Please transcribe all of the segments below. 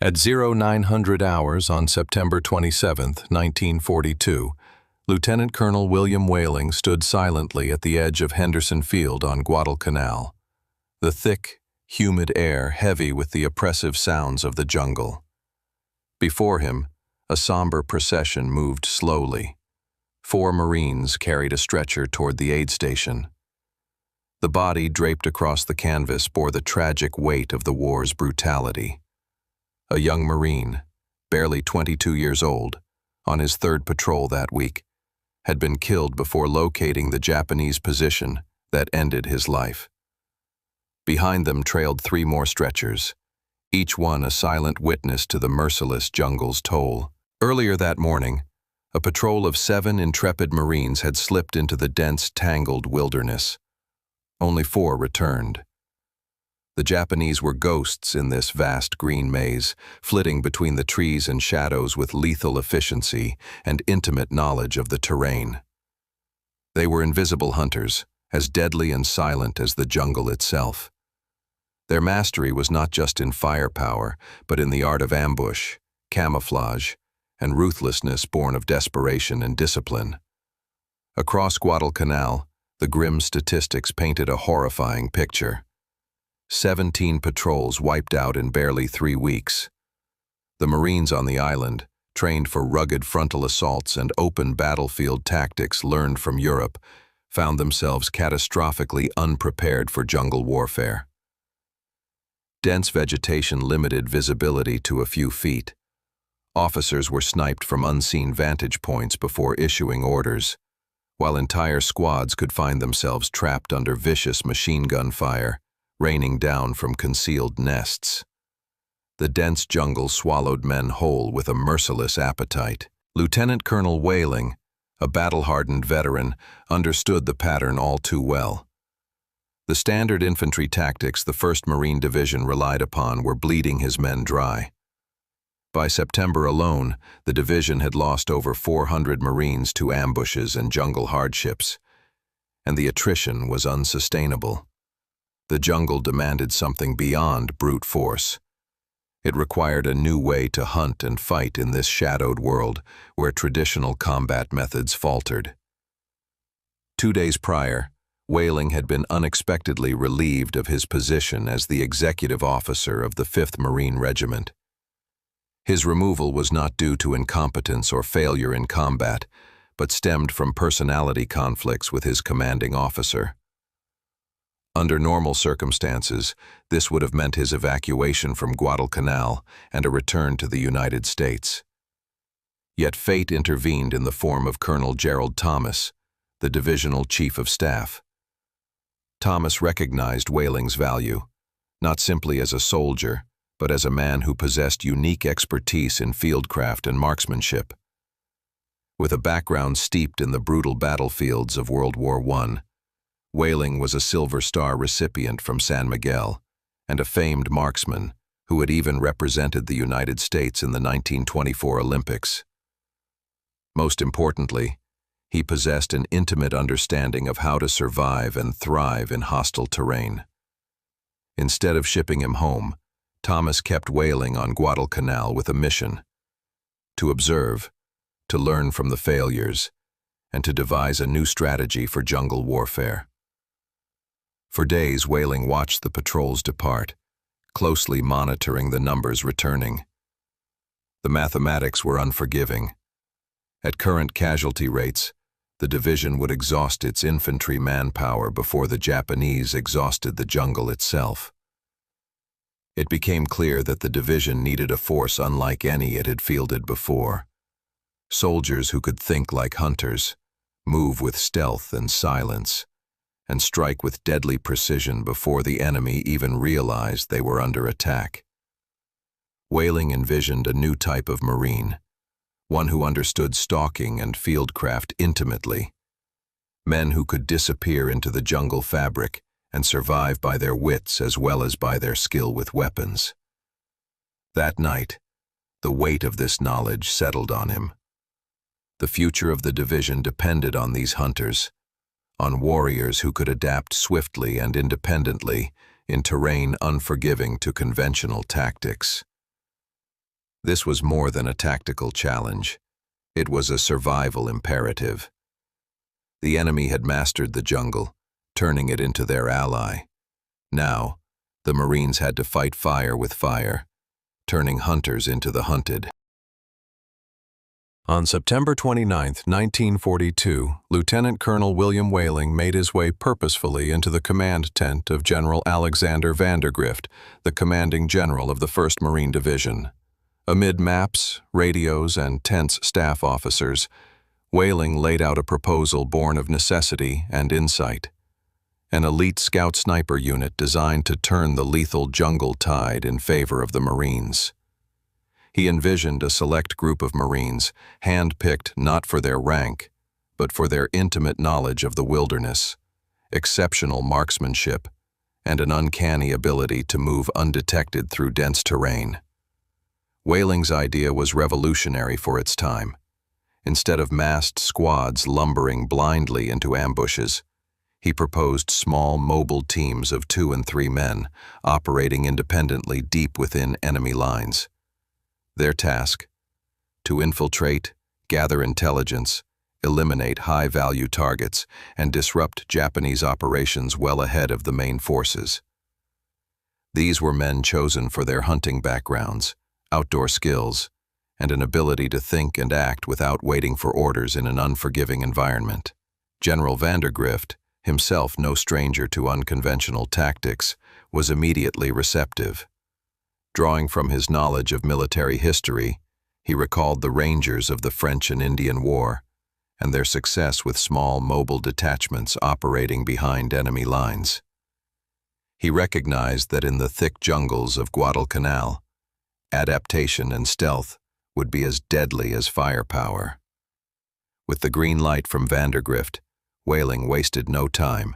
At 0900 hours on September 27, 1942, Lieutenant Colonel William Whaling stood silently at the edge of Henderson Field on Guadalcanal, the thick, humid air heavy with the oppressive sounds of the jungle. Before him, a somber procession moved slowly. 4 Marines carried a stretcher toward the aid station. The body draped across the canvas bore the tragic weight of the war's brutality. A young Marine, barely 22 years old, on his 3rd patrol that week, had been killed before locating the Japanese position that ended his life. Behind them trailed 3 more stretchers, each one a silent witness to the merciless jungle's toll. Earlier that morning, a patrol of 7 intrepid Marines had slipped into the dense, tangled wilderness. Only 4 returned. The Japanese were ghosts in this vast green maze, flitting between the trees and shadows with lethal efficiency and intimate knowledge of the terrain. They were invisible hunters, as deadly and silent as the jungle itself. Their mastery was not just in firepower, but in the art of ambush, camouflage, and ruthlessness born of desperation and discipline. Across Guadalcanal, the grim statistics painted a horrifying picture. 17 patrols wiped out in barely 3 weeks. The Marines on the island, trained for rugged frontal assaults and open battlefield tactics learned from Europe, found themselves catastrophically unprepared for jungle warfare. Dense vegetation limited visibility to a few feet. Officers were sniped from unseen vantage points before issuing orders, while entire squads could find themselves trapped under vicious machine gun fire, raining down from concealed nests. The dense jungle swallowed men whole with a merciless appetite. Lieutenant Colonel Whaling, a battle-hardened veteran, understood the pattern all too well. The standard infantry tactics the 1st Marine Division relied upon were bleeding his men dry. By September alone, the division had lost over 400 Marines to ambushes and jungle hardships, and the attrition was unsustainable. The jungle demanded something beyond brute force. It required a new way to hunt and fight in this shadowed world where traditional combat methods faltered. 2 days prior, Whaling had been unexpectedly relieved of his position as the executive officer of the 5th Marine Regiment. His removal was not due to incompetence or failure in combat, but stemmed from personality conflicts with his commanding officer. Under normal circumstances, this would have meant his evacuation from Guadalcanal and a return to the United States. Yet fate intervened in the form of Colonel Gerald Thomas, the divisional chief of staff. Thomas recognized Whaling's value, not simply as a soldier, but as a man who possessed unique expertise in fieldcraft and marksmanship. With a background steeped in the brutal battlefields of World War I, Whaling was a Silver Star recipient from San Miguel and a famed marksman who had even represented the United States in the 1924 Olympics. Most importantly, he possessed an intimate understanding of how to survive and thrive in hostile terrain. Instead of shipping him home, Thomas kept Whaling on Guadalcanal with a mission: to observe, to learn from the failures, and to devise a new strategy for jungle warfare. For days, Whaling watched the patrols depart, closely monitoring the numbers returning. The mathematics were unforgiving. At current casualty rates, the division would exhaust its infantry manpower before the Japanese exhausted the jungle itself. It became clear that the division needed a force unlike any it had fielded before. Soldiers who could think like hunters, move with stealth and silence, and strike with deadly precision before the enemy even realized they were under attack. Whaling envisioned a new type of Marine, one who understood stalking and fieldcraft intimately, men who could disappear into the jungle fabric and survive by their wits as well as by their skill with weapons. That night, the weight of this knowledge settled on him. The future of the division depended on these hunters, on warriors who could adapt swiftly and independently in terrain unforgiving to conventional tactics. This was more than a tactical challenge. It was a survival imperative. The enemy had mastered the jungle, turning it into their ally. Now, the Marines had to fight fire with fire, turning hunters into the hunted. On September 29, 1942, Lieutenant Colonel William Whaling made his way purposefully into the command tent of General Alexander Vandergrift, the commanding general of the 1st Marine Division. Amid maps, radios, and tense staff officers, Whaling laid out a proposal born of necessity and insight. An elite scout sniper unit designed to turn the lethal jungle tide in favor of the Marines. He envisioned a select group of Marines, hand-picked not for their rank, but for their intimate knowledge of the wilderness, exceptional marksmanship, and an uncanny ability to move undetected through dense terrain. Whaling's idea was revolutionary for its time. Instead of massed squads lumbering blindly into ambushes, he proposed small, mobile teams of 2 and 3 men, operating independently deep within enemy lines. Their task: to infiltrate, gather intelligence, eliminate high-value targets, and disrupt Japanese operations well ahead of the main forces. These were men chosen for their hunting backgrounds, outdoor skills, and an ability to think and act without waiting for orders in an unforgiving environment. General Vandergrift, himself no stranger to unconventional tactics, was immediately receptive. Drawing from his knowledge of military history, he recalled the Rangers of the French and Indian War and their success with small mobile detachments operating behind enemy lines. He recognized that in the thick jungles of Guadalcanal, adaptation and stealth would be as deadly as firepower. With the green light from Vandergrift, Whaling wasted no time.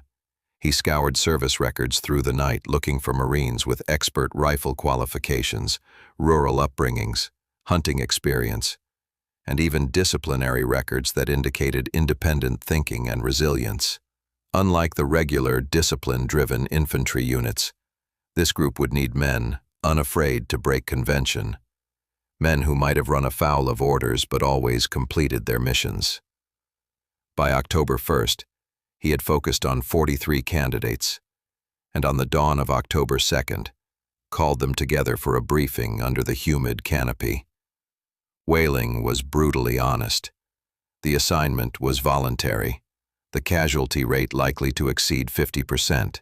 He scoured service records through the night looking for Marines with expert rifle qualifications, rural upbringings, hunting experience, and even disciplinary records that indicated independent thinking and resilience. Unlike the regular, discipline-driven infantry units, this group would need men unafraid to break convention, men who might have run afoul of orders but always completed their missions. By October 1st, he had focused on 43 candidates, and on the dawn of October 2nd, called them together for a briefing under the humid canopy. Whaling was brutally honest. The assignment was voluntary, the casualty rate likely to exceed 50%,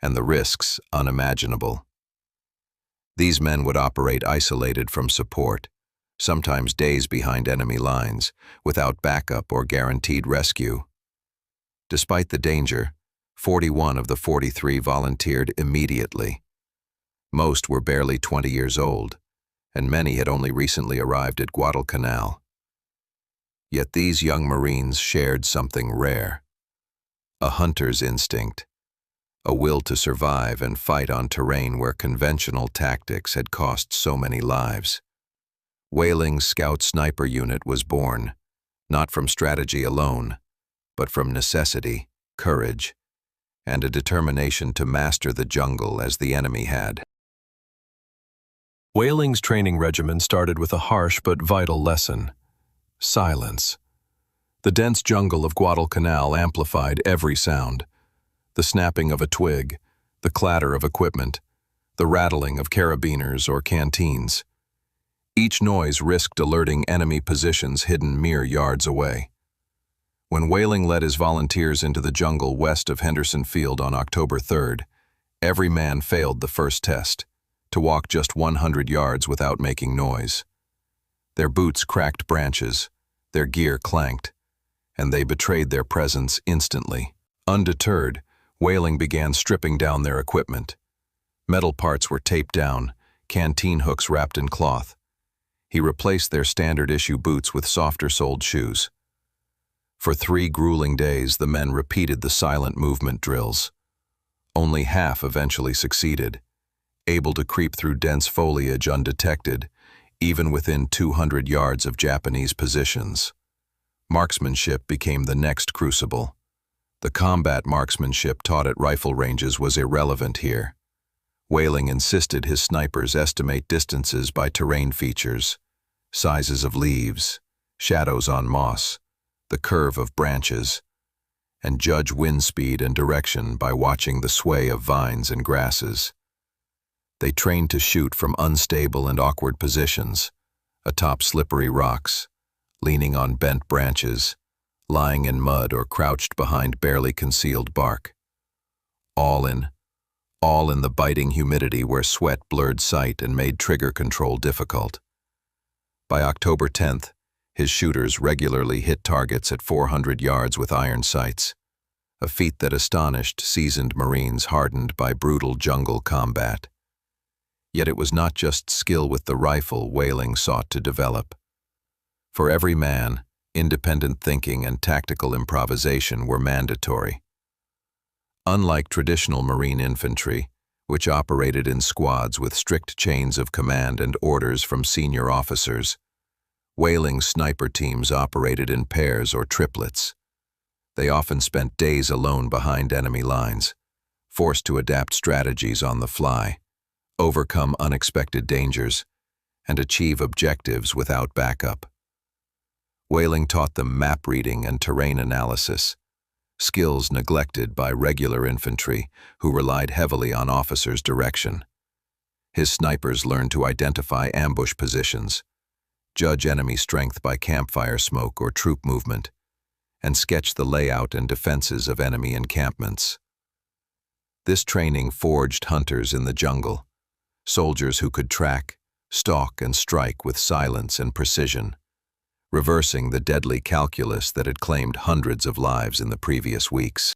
and the risks unimaginable. These men would operate isolated from support, sometimes days behind enemy lines, without backup or guaranteed rescue. Despite the danger, 41 of the 43 volunteered immediately. Most were barely 20 years old, and many had only recently arrived at Guadalcanal. Yet these young Marines shared something rare: a hunter's instinct, a will to survive and fight on terrain where conventional tactics had cost so many lives. Whaling's Scout Sniper Unit was born, not from strategy alone, but from necessity, courage, and a determination to master the jungle as the enemy had. Whaling's training regimen started with a harsh but vital lesson: silence. The dense jungle of Guadalcanal amplified every sound: the snapping of a twig, the clatter of equipment, the rattling of carabiners or canteens. Each noise risked alerting enemy positions hidden mere yards away. When Whaling led his volunteers into the jungle west of Henderson Field on October 3rd, every man failed the first test: to walk just 100 yards without making noise. Their boots cracked branches, their gear clanked, and they betrayed their presence instantly. Undeterred, Whaling began stripping down their equipment. Metal parts were taped down, canteen hooks wrapped in cloth. He replaced their standard-issue boots with softer-soled shoes. For 3 grueling days, the men repeated the silent movement drills. Only half eventually succeeded, able to creep through dense foliage undetected, even within 200 yards of Japanese positions. Marksmanship became the next crucible. The combat marksmanship taught at rifle ranges was irrelevant here. Whaling insisted his snipers estimate distances by terrain features, sizes of leaves, shadows on moss, the curve of branches, and judge wind speed and direction by watching the sway of vines and grasses. They trained to shoot from unstable and awkward positions, atop slippery rocks, leaning on bent branches, lying in mud or crouched behind barely concealed bark. All in the biting humidity where sweat blurred sight and made trigger control difficult. By October 10th, his shooters regularly hit targets at 400 yards with iron sights, a feat that astonished seasoned Marines hardened by brutal jungle combat. Yet it was not just skill with the rifle Whaling sought to develop. For every man, independent thinking and tactical improvisation were mandatory. Unlike traditional Marine infantry, which operated in squads with strict chains of command and orders from senior officers, Whaling's sniper teams operated in pairs or triplets. They often spent days alone behind enemy lines, forced to adapt strategies on the fly, overcome unexpected dangers, and achieve objectives without backup. Whaling taught them map reading and terrain analysis, skills neglected by regular infantry who relied heavily on officers' direction. His snipers learned to identify ambush positions, judge enemy strength by campfire smoke or troop movement, and sketch the layout and defenses of enemy encampments. This training forged hunters in the jungle, soldiers who could track, stalk, and strike with silence and precision, reversing the deadly calculus that had claimed hundreds of lives in the previous weeks.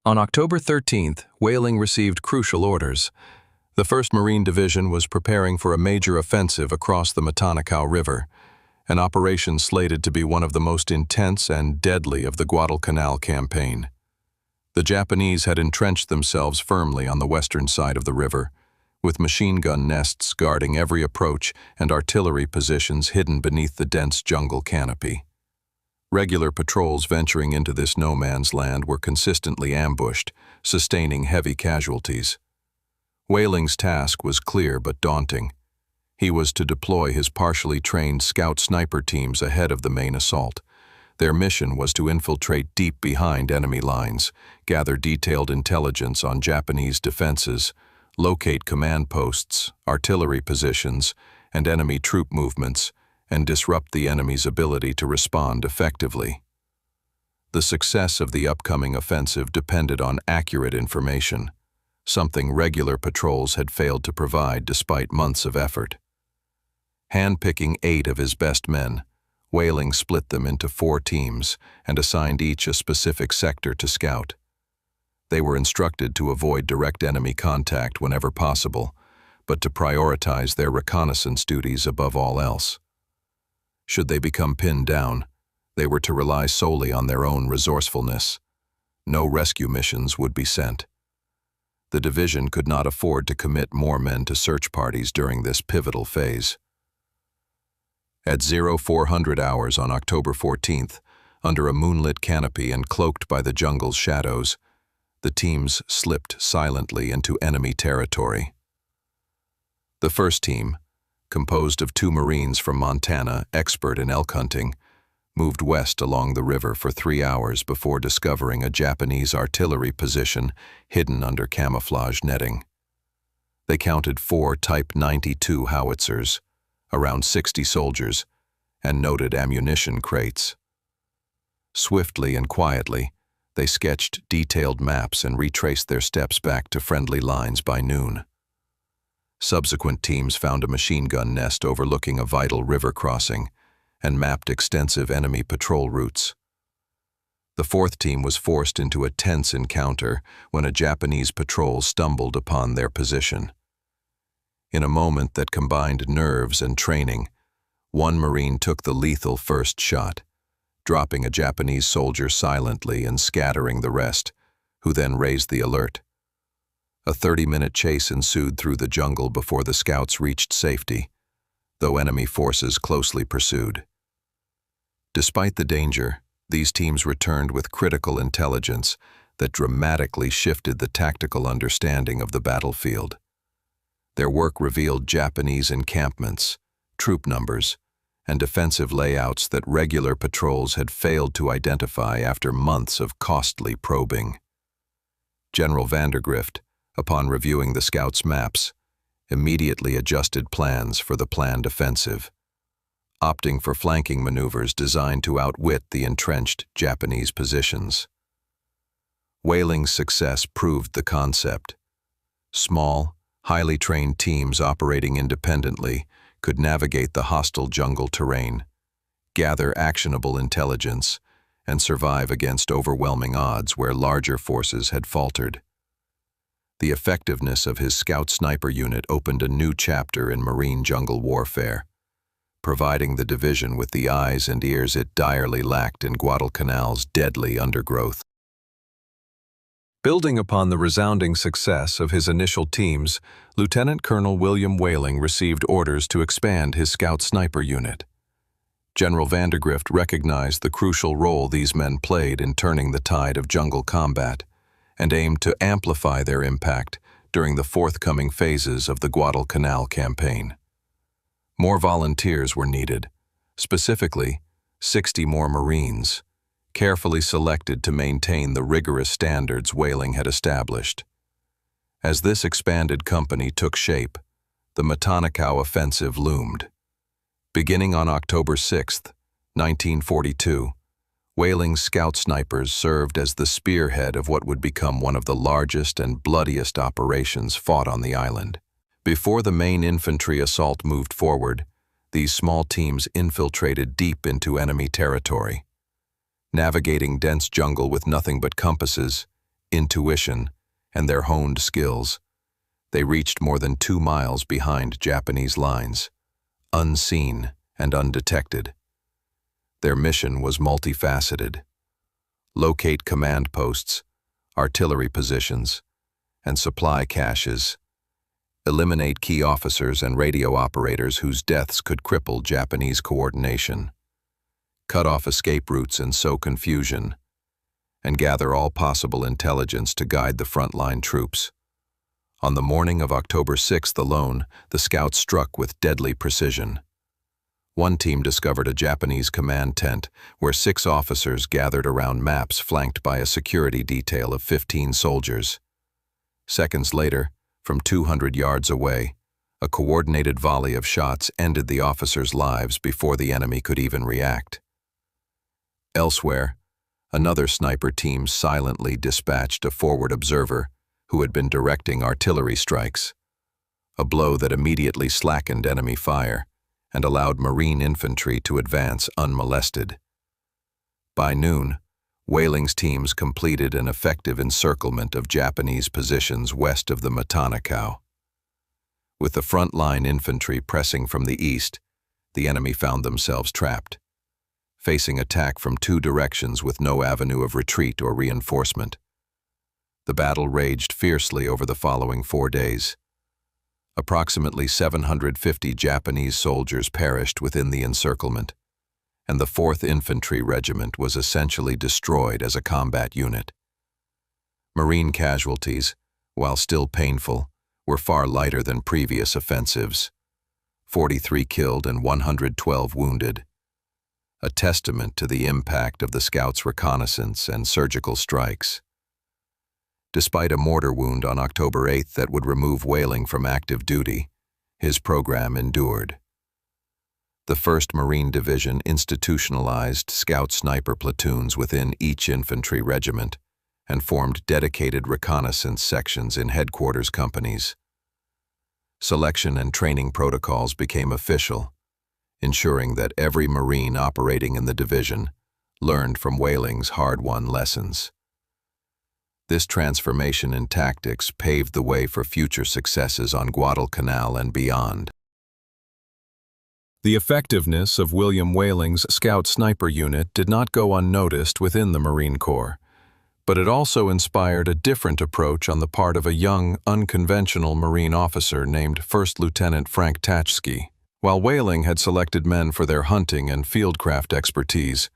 On October 13th, Whaling received crucial orders. The 1st Marine Division was preparing for a major offensive across the Matanikau River, an operation slated to be one of the most intense and deadly of the Guadalcanal campaign. The Japanese had entrenched themselves firmly on the western side of the river, with machine gun nests guarding every approach and artillery positions hidden beneath the dense jungle canopy. Regular patrols venturing into this no-man's land were consistently ambushed, sustaining heavy casualties. Whaling's task was clear but daunting. He was to deploy his partially trained scout sniper teams ahead of the main assault. Their mission was to infiltrate deep behind enemy lines, gather detailed intelligence on Japanese defenses, locate command posts, artillery positions, and enemy troop movements, and disrupt the enemy's ability to respond effectively. The success of the upcoming offensive depended on accurate information, something regular patrols had failed to provide despite months of effort. Handpicking 8 of his best men, Whaling split them into 4 teams and assigned each a specific sector to scout. They were instructed to avoid direct enemy contact whenever possible, but to prioritize their reconnaissance duties above all else. Should they become pinned down, they were to rely solely on their own resourcefulness. No rescue missions would be sent. The division could not afford to commit more men to search parties during this pivotal phase. At 0400 hours on October 14th, under a moonlit canopy and cloaked by the jungle's shadows, the teams slipped silently into enemy territory. The first team, composed of 2 Marines from Montana, expert in elk hunting, moved west along the river for 3 hours before discovering a Japanese artillery position hidden under camouflage netting. They counted 4 Type 92 howitzers, around 60 soldiers, and noted ammunition crates. Swiftly and quietly, they sketched detailed maps and retraced their steps back to friendly lines by noon. Subsequent teams found a machine gun nest overlooking a vital river crossing and mapped extensive enemy patrol routes. The 4th team was forced into a tense encounter when a Japanese patrol stumbled upon their position. In a moment that combined nerves and training, one Marine took the lethal first shot, dropping a Japanese soldier silently and scattering the rest, who then raised the alert. A 30-minute chase ensued through the jungle before the scouts reached safety, though enemy forces closely pursued. Despite the danger, these teams returned with critical intelligence that dramatically shifted the tactical understanding of the battlefield. Their work revealed Japanese encampments, troop numbers, and defensive layouts that regular patrols had failed to identify after months of costly probing. General Vandergrift, upon reviewing the scouts' maps, immediately adjusted plans for the planned offensive, opting for flanking maneuvers designed to outwit the entrenched Japanese positions. Whaling's success proved the concept. Small, highly trained teams operating independently could navigate the hostile jungle terrain, gather actionable intelligence, and survive against overwhelming odds where larger forces had faltered. The effectiveness of his scout sniper unit opened a new chapter in Marine jungle warfare, providing the division with the eyes and ears it direly lacked in Guadalcanal's deadly undergrowth. Building upon the resounding success of his initial teams, Lieutenant Colonel William Whaling received orders to expand his scout sniper unit. General Vandergrift recognized the crucial role these men played in turning the tide of jungle combat, and aimed to amplify their impact during the forthcoming phases of the Guadalcanal campaign. More volunteers were needed, specifically 60 more Marines, carefully selected to maintain the rigorous standards Whaling had established. As this expanded company took shape, the Matanacao offensive loomed. Beginning on October 6, 1942, Whaling's scout snipers served as the spearhead of what would become one of the largest and bloodiest operations fought on the island. Before the main infantry assault moved forward, these small teams infiltrated deep into enemy territory. Navigating dense jungle with nothing but compasses, intuition, and their honed skills, they reached more than 2 miles behind Japanese lines, unseen and undetected. Their mission was multifaceted: locate command posts, artillery positions, and supply caches, eliminate key officers and radio operators whose deaths could cripple Japanese coordination, cut off escape routes and sow confusion, and gather all possible intelligence to guide the frontline troops. On the morning of October 6th alone, the scouts struck with deadly precision. One team discovered a Japanese command tent where 6 officers gathered around maps flanked by a security detail of 15 soldiers. Seconds later, from 200 yards away, a coordinated volley of shots ended the officers' lives before the enemy could even react. Elsewhere, another sniper team silently dispatched a forward observer who had been directing artillery strikes, a blow that immediately slackened enemy fire and allowed Marine infantry to advance unmolested. By noon, Whaling's teams completed an effective encirclement of Japanese positions west of the Matanacao. With the front-line infantry pressing from the east, the enemy found themselves trapped, facing attack from 2 directions with no avenue of retreat or reinforcement. The battle raged fiercely over the following 4 days. Approximately 750 Japanese soldiers perished within the encirclement, and the 4th Infantry Regiment was essentially destroyed as a combat unit. Marine casualties, while still painful, were far lighter than previous offensives: 43 killed and 112 wounded, a testament to the impact of the scouts' reconnaissance and surgical strikes. Despite a mortar wound on October 8th that would remove Whaling from active duty, his program endured. The 1st Marine Division institutionalized scout sniper platoons within each infantry regiment and formed dedicated reconnaissance sections in headquarters companies. Selection and training protocols became official, ensuring that every Marine operating in the division learned from Whaling's hard-won lessons. This transformation in tactics paved the way for future successes on Guadalcanal and beyond. The effectiveness of William Whaling's Scout Sniper Unit did not go unnoticed within the Marine Corps, but it also inspired a different approach on the part of a young, unconventional Marine officer named First Lieutenant Frank Tachsky. While Whaling had selected men for their hunting and fieldcraft expertise,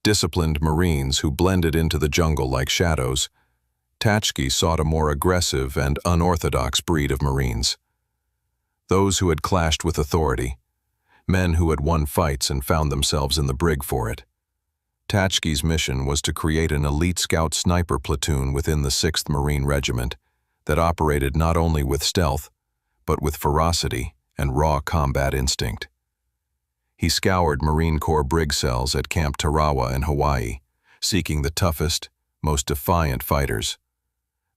disciplined Marines who blended into the jungle like shadows, Tachki sought a more aggressive and unorthodox breed of Marines. Those who had clashed with authority, men who had won fights and found themselves in the brig for it. Tachki's mission was to create an elite scout sniper platoon within the 6th Marine Regiment that operated not only with stealth, but with ferocity and raw combat instinct. He scoured Marine Corps brig cells at Camp Tarawa in Hawaii, seeking the toughest, most defiant fighters.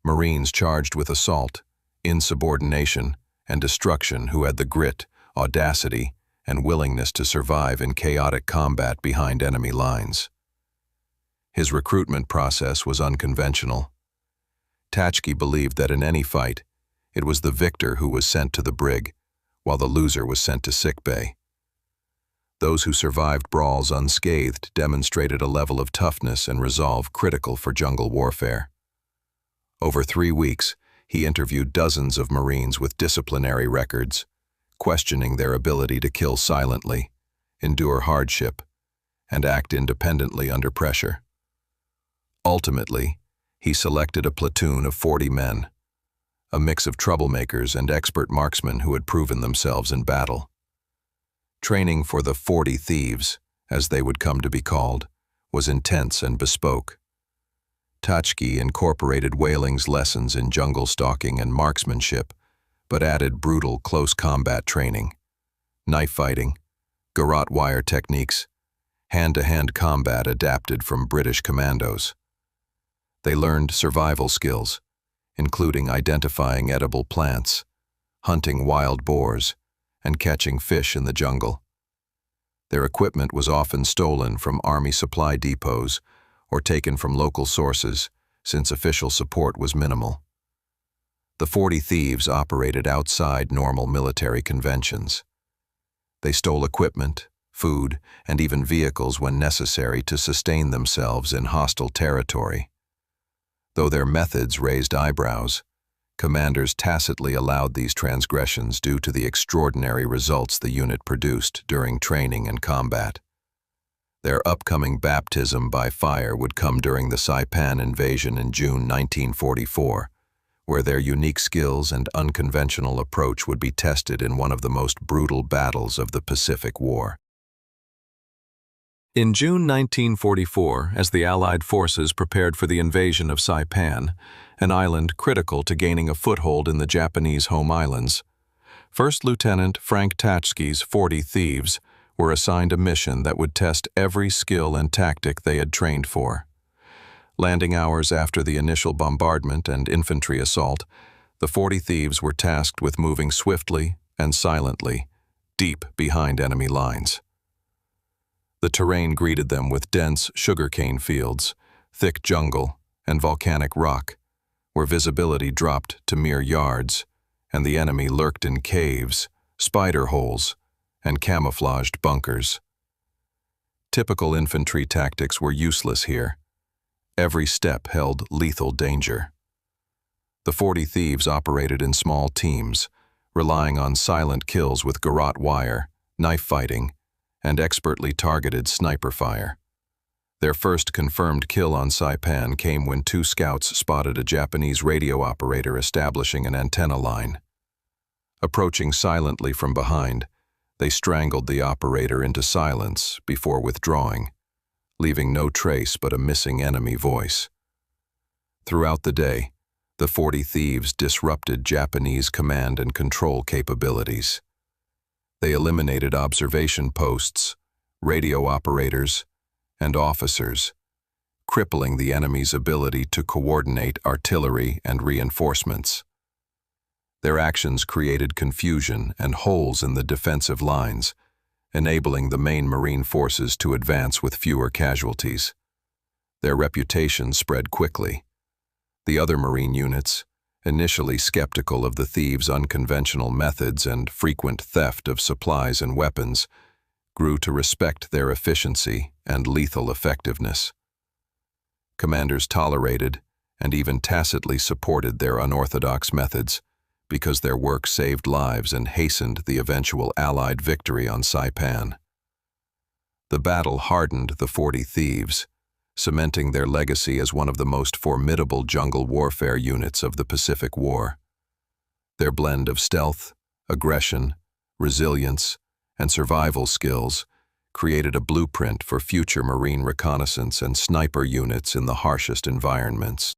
Marines charged with assault, insubordination, and destruction who had the grit, audacity, and willingness to survive in chaotic combat behind enemy lines. His recruitment process was unconventional. Tachki believed that in any fight, it was the victor who was sent to the brig, while the loser was sent to sickbay. Those who survived brawls unscathed demonstrated a level of toughness and resolve critical for jungle warfare. Over 3 weeks, he interviewed dozens of Marines with disciplinary records, questioning their ability to kill silently, endure hardship, and act independently under pressure. Ultimately, he selected a platoon of 40 men, a mix of troublemakers and expert marksmen who had proven themselves in battle. Training for the 40 Thieves, as they would come to be called, was intense and bespoke. Tachki incorporated Whaling's lessons in jungle stalking and marksmanship, but added brutal close combat training, knife fighting, garrote wire techniques, hand-to-hand combat adapted from British commandos. They learned survival skills, including identifying edible plants, hunting wild boars, and catching fish in the jungle. Their equipment was often stolen from Army supply depots or taken from local sources, since official support was minimal. The 40 Thieves operated outside normal military conventions. They stole equipment, food, and even vehicles when necessary to sustain themselves in hostile territory. Though their methods raised eyebrows, commanders tacitly allowed these transgressions due to the extraordinary results the unit produced during training and combat. Their upcoming baptism by fire would come during the Saipan invasion in June 1944, where their unique skills and unconventional approach would be tested in one of the most brutal battles of the Pacific War. In June 1944, as the Allied forces prepared for the invasion of Saipan, an island critical to gaining a foothold in the Japanese home islands, First Lieutenant Frank Tachki's 40 Thieves were assigned a mission that would test every skill and tactic they had trained for. Landing hours after the initial bombardment and infantry assault, the 40 Thieves were tasked with moving swiftly and silently, deep behind enemy lines. The terrain greeted them with dense sugarcane fields, thick jungle, and volcanic rock, where visibility dropped to mere yards, and the enemy lurked in caves, spider holes, and camouflaged bunkers. Typical infantry tactics were useless here. Every step held lethal danger. The 40 Thieves operated in small teams, relying on silent kills with garrote wire, knife fighting, and expertly targeted sniper fire. Their first confirmed kill on Saipan came when 2 scouts spotted a Japanese radio operator establishing an antenna line. Approaching silently from behind, they strangled the operator into silence before withdrawing, leaving no trace but a missing enemy voice. Throughout the day, the 40 Thieves disrupted Japanese command and control capabilities. They eliminated observation posts, radio operators, and officers, crippling the enemy's ability to coordinate artillery and reinforcements. Their actions created confusion and holes in the defensive lines, enabling the main Marine forces to advance with fewer casualties. Their reputation spread quickly. The other Marine units, initially skeptical of the Thieves' unconventional methods and frequent theft of supplies and weapons, grew to respect their efficiency and lethal effectiveness. Commanders tolerated and even tacitly supported their unorthodox methods because their work saved lives and hastened the eventual Allied victory on Saipan. The battle hardened the 40 Thieves, cementing their legacy as one of the most formidable jungle warfare units of the Pacific War. Their blend of stealth, aggression, resilience, and survival skills created a blueprint for future Marine reconnaissance and sniper units in the harshest environments.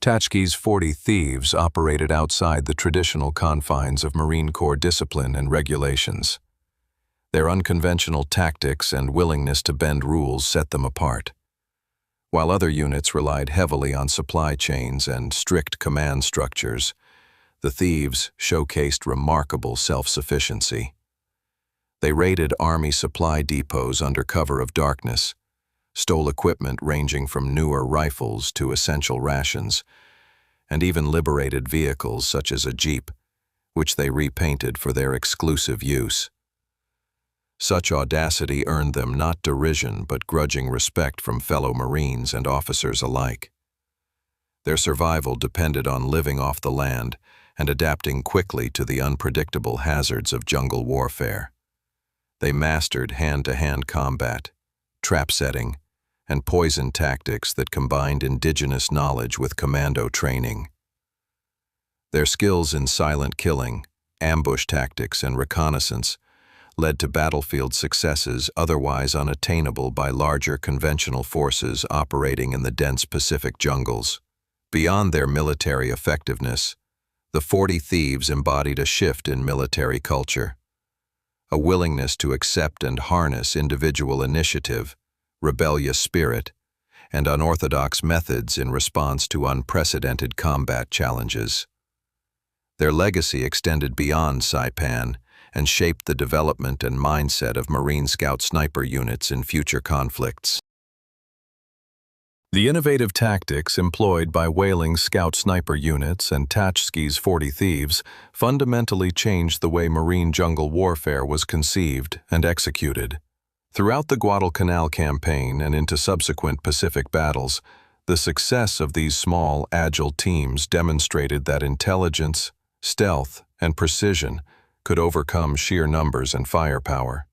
Tachki's 40 Thieves operated outside the traditional confines of Marine Corps discipline and regulations. Their unconventional tactics and willingness to bend rules set them apart. While other units relied heavily on supply chains and strict command structures, the Thieves showcased remarkable self-sufficiency. They raided Army supply depots under cover of darkness, stole equipment ranging from newer rifles to essential rations, and even liberated vehicles such as a Jeep, which they repainted for their exclusive use. Such audacity earned them not derision but grudging respect from fellow Marines and officers alike. Their survival depended on living off the land and adapting quickly to the unpredictable hazards of jungle warfare. They mastered hand-to-hand combat, trap setting, and poison tactics that combined indigenous knowledge with commando training. Their skills in silent killing, ambush tactics, and reconnaissance led to battlefield successes otherwise unattainable by larger conventional forces operating in the dense Pacific jungles. Beyond their military effectiveness, the 40 Thieves embodied a shift in military culture. A willingness to accept and harness individual initiative, rebellious spirit, and unorthodox methods in response to unprecedented combat challenges. Their legacy extended beyond Saipan and shaped the development and mindset of Marine Scout sniper units in future conflicts. The innovative tactics employed by Whaling's Scout sniper units and Tachki's 40 Thieves fundamentally changed the way Marine jungle warfare was conceived and executed. Throughout the Guadalcanal campaign and into subsequent Pacific battles, the success of these small, agile teams demonstrated that intelligence, stealth, and precision could overcome sheer numbers and firepower.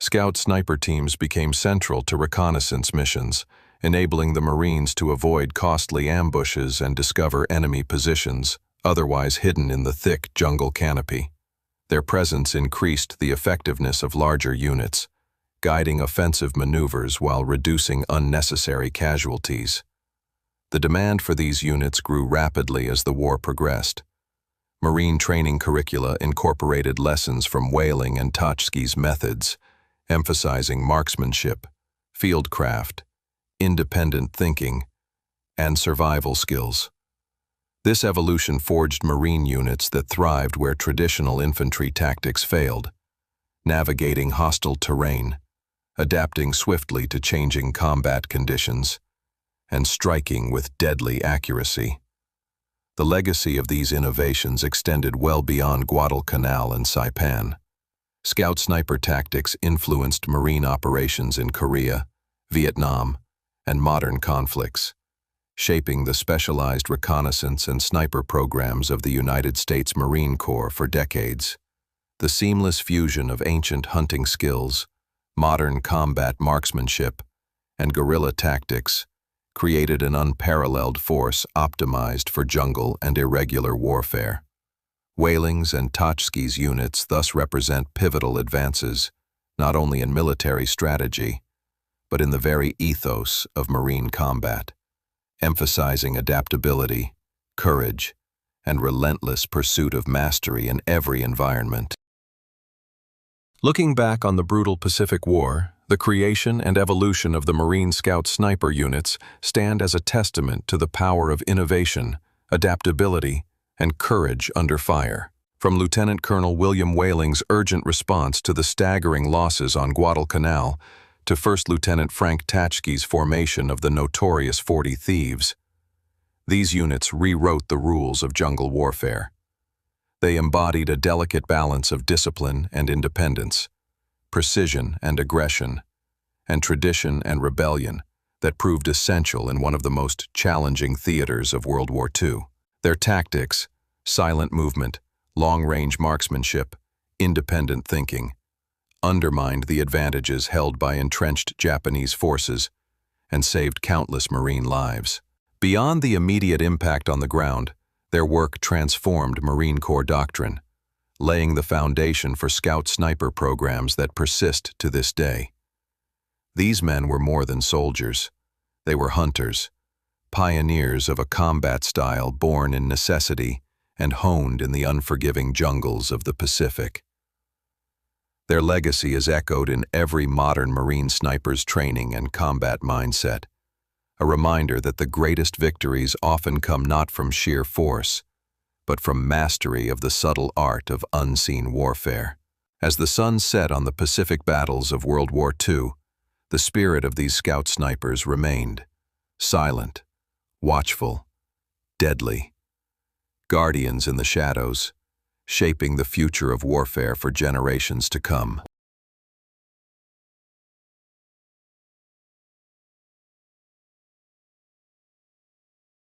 Scout sniper teams became central to reconnaissance missions, enabling the Marines to avoid costly ambushes and discover enemy positions, otherwise hidden in the thick jungle canopy. Their presence increased the effectiveness of larger units, guiding offensive maneuvers while reducing unnecessary casualties. The demand for these units grew rapidly as the war progressed. Marine training curricula incorporated lessons from Whaling and Tachki's methods, emphasizing marksmanship, fieldcraft, independent thinking, and survival skills. This evolution forged Marine units that thrived where traditional infantry tactics failed, navigating hostile terrain, adapting swiftly to changing combat conditions, and striking with deadly accuracy. The legacy of these innovations extended well beyond Guadalcanal and Saipan. Scout sniper tactics influenced Marine operations in Korea, Vietnam, and modern conflicts, shaping the specialized reconnaissance and sniper programs of the United States Marine Corps for decades. The seamless fusion of ancient hunting skills, modern combat marksmanship, and guerrilla tactics created an unparalleled force optimized for jungle and irregular warfare. Whaling's and Tachki's units thus represent pivotal advances, not only in military strategy, but in the very ethos of Marine combat, emphasizing adaptability, courage, and relentless pursuit of mastery in every environment. Looking back on the brutal Pacific War, the creation and evolution of the Marine Scout sniper units stand as a testament to the power of innovation, adaptability, and courage under fire. From Lieutenant Colonel William Whaling's urgent response to the staggering losses on Guadalcanal to First Lieutenant Frank Tachki's formation of the notorious 40 Thieves, these units rewrote the rules of jungle warfare. They embodied a delicate balance of discipline and independence, precision and aggression, and tradition and rebellion that proved essential in one of the most challenging theaters of World War II. Their tactics, silent movement, long-range marksmanship, independent thinking, undermined the advantages held by entrenched Japanese forces and saved countless Marine lives. Beyond the immediate impact on the ground, their work transformed Marine Corps doctrine, laying the foundation for Scout sniper programs that persist to this day. These men were more than soldiers. They were hunters, pioneers of a combat style born in necessity and honed in the unforgiving jungles of the Pacific. Their legacy is echoed in every modern Marine sniper's training and combat mindset, a reminder that the greatest victories often come not from sheer force, but from mastery of the subtle art of unseen warfare. As the sun set on the Pacific battles of World War II, the spirit of these Scout snipers remained, silent, watchful, deadly, guardians in the shadows, shaping the future of warfare for generations to come.